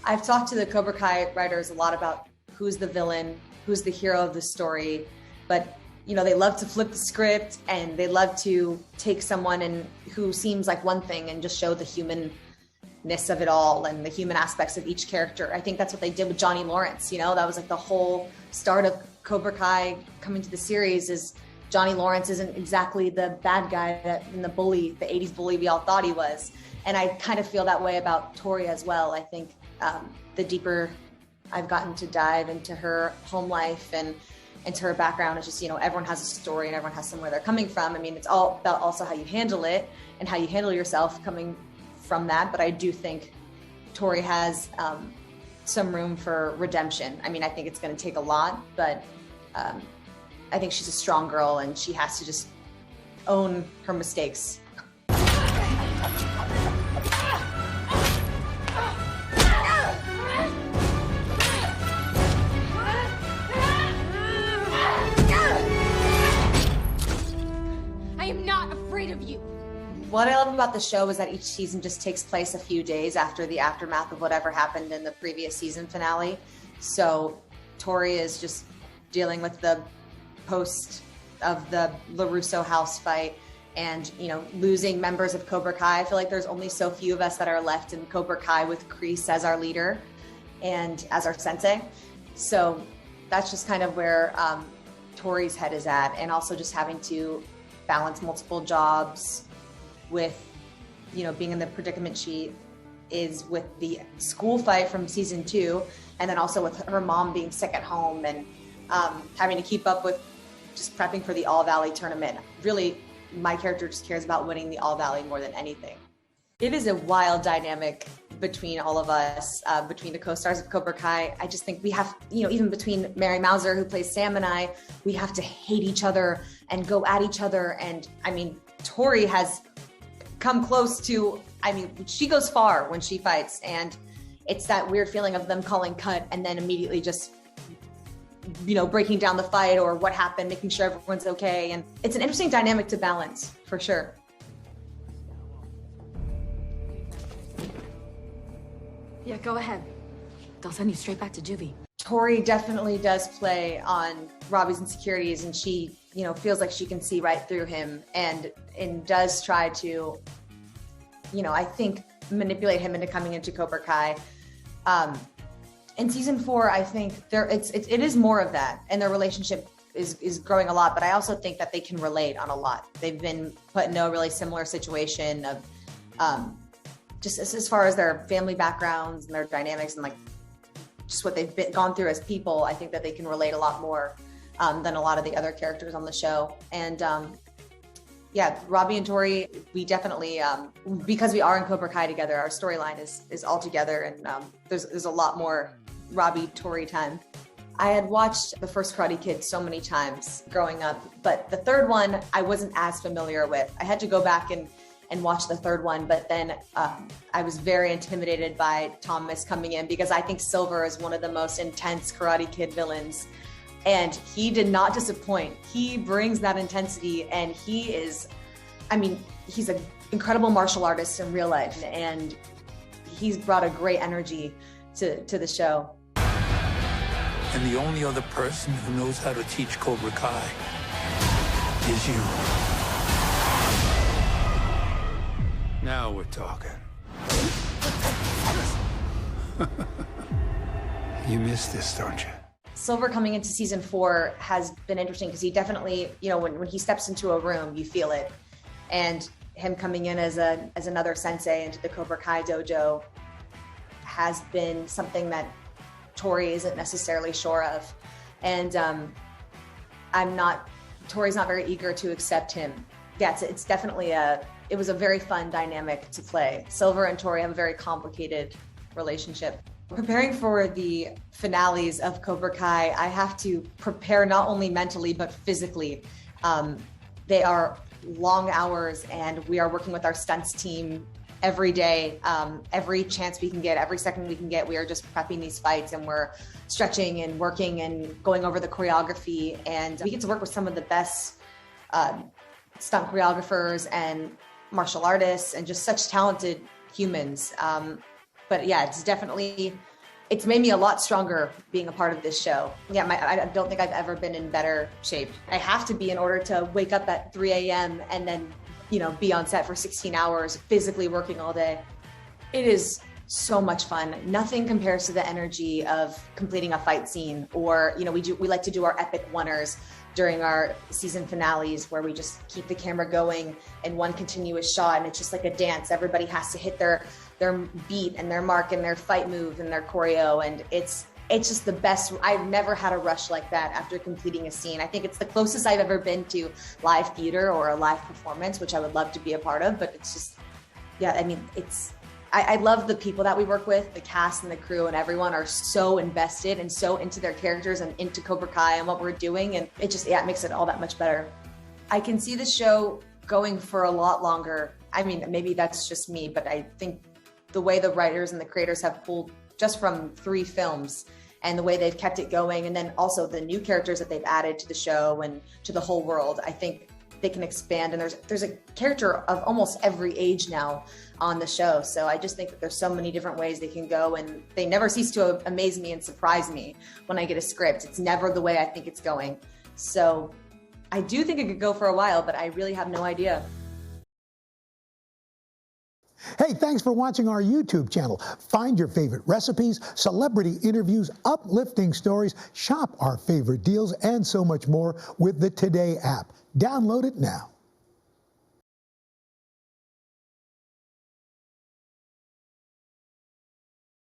I've talked to the Cobra Kai writers a lot about who's the villain, who's the hero of the story, but they love to flip the script and they love to take someone and who seems like one thing and just show the humanness of it all and the human aspects of each character. I think that's what they did with Johnny Lawrence. That was like the whole start of Cobra Kai coming to the series is Johnny Lawrence isn't exactly the bad guy and the 80s bully we all thought he was. And I kind of feel that way about Tory as well. I think the deeper I've gotten to dive into her home life and into her background, it's just, everyone has a story and everyone has somewhere they're coming from. I mean, it's all about also how you handle it and how you handle yourself coming from that. But I do think Tory has some room for redemption. I mean, I think it's going to take a lot, but I think she's a strong girl and she has to just own her mistakes. I am not afraid of you. What I love about the show is that each season just takes place a few days after the aftermath of whatever happened in the previous season finale. So Tory is just dealing with the post of the LaRusso house fight and, losing members of Cobra Kai. I feel like there's only so few of us that are left in Cobra Kai with Kreese as our leader and as our sensei. So that's just kind of where Tory's head is at. And also just having to balance multiple jobs with, being in the predicament she is with the school fight from season 2. And then also with her mom being sick at home and having to keep up with just prepping for the All Valley tournament. Really, my character just cares about winning the All Valley more than anything. It is a wild dynamic between all of us, between the co-stars of Cobra Kai. I just think we have, even between Mary Mauser, who plays Sam, and I, we have to hate each other and go at each other. And I mean, Tory has come close to, she goes far when she fights. And it's that weird feeling of them calling cut and then immediately just breaking down the fight or what happened, making sure everyone's okay. And it's an interesting dynamic to balance, for sure. Yeah, go ahead. They'll send you straight back to juvie. Tory definitely does play on Robbie's insecurities, and she, feels like she can see right through him and does try to, I think, manipulate him into coming into Cobra Kai. In season 4, I think it is more of that, and their relationship is growing a lot. But I also think that they can relate on a lot. They've been put in a really similar situation of just as far as their family backgrounds and their dynamics and just what they've gone through as people. I think that they can relate a lot more than a lot of the other characters on the show. And Robbie and Tory, we definitely, because we are in Cobra Kai together, our storyline is all together, and there's a lot more Robbie Tory time. I had watched the first Karate Kid so many times growing up, but the third one I wasn't as familiar with. I had to go back and watch the third one, but then I was very intimidated by Thomas coming in because I think Silver is one of the most intense Karate Kid villains. And he did not disappoint. He brings that intensity, and he's an incredible martial artist in real life, and he's brought a great energy to the show. And the only other person who knows how to teach Cobra Kai is you. Now we're talking. You miss this, don't you? Silver coming into season 4 has been interesting because he definitely, when he steps into a room, you feel it. And him coming in as another sensei into the Cobra Kai dojo has been something that Tory isn't necessarily sure of. And Tory's not very eager to accept him. Yeah, it's definitely it was a very fun dynamic to play. Silver and Tory have a very complicated relationship. Preparing for the finales of Cobra Kai, I have to prepare not only mentally, but physically. They are long hours, and we are working with our stunts team every day. Every chance we can get, every second we can get, we are just prepping these fights, and we're stretching and working and going over the choreography. And we get to work with some of the best stunt choreographers and martial artists and just such talented humans. But yeah, it's definitely it's made me a lot stronger being a part of this show. Yeah, I don't think I've ever been in better shape. I have to be in order to wake up at 3 a.m. and then, you know, be on set for 16 hours, physically working all day. It is so much fun. Nothing compares to the energy of completing a fight scene, or, you know, we like to do our epic one-ers during our season finales where we just keep the camera going in one continuous shot, and it's just like a dance. Everybody has to hit their beat and their mark and their fight move and their choreo, and it's just the best. I've never had a rush like that after completing a scene. I think it's the closest I've ever been to live theater or a live performance, which I would love to be a part of, but it's just, yeah, I mean, I love the people that we work with. The cast and the crew and everyone are so invested and so into their characters and into Cobra Kai and what we're doing. And it just, yeah, it makes it all that much better. I can see the show going for a lot longer. I mean, maybe that's just me, but I think the way the writers and the creators have pulled just from 3 films and the way they've kept it going, and then also the new characters that they've added to the show and to the whole world, I think they can expand. And there's a character of almost every age now on the show. So I just think that there's so many different ways they can go, and they never cease to amaze me and surprise me when I get a script. It's never the way I think it's going. So I do think it could go for a while, but I really have no idea. Hey, thanks for watching our YouTube channel. Find your favorite recipes, celebrity interviews, uplifting stories, shop our favorite deals, and so much more with the Today app. Download it now.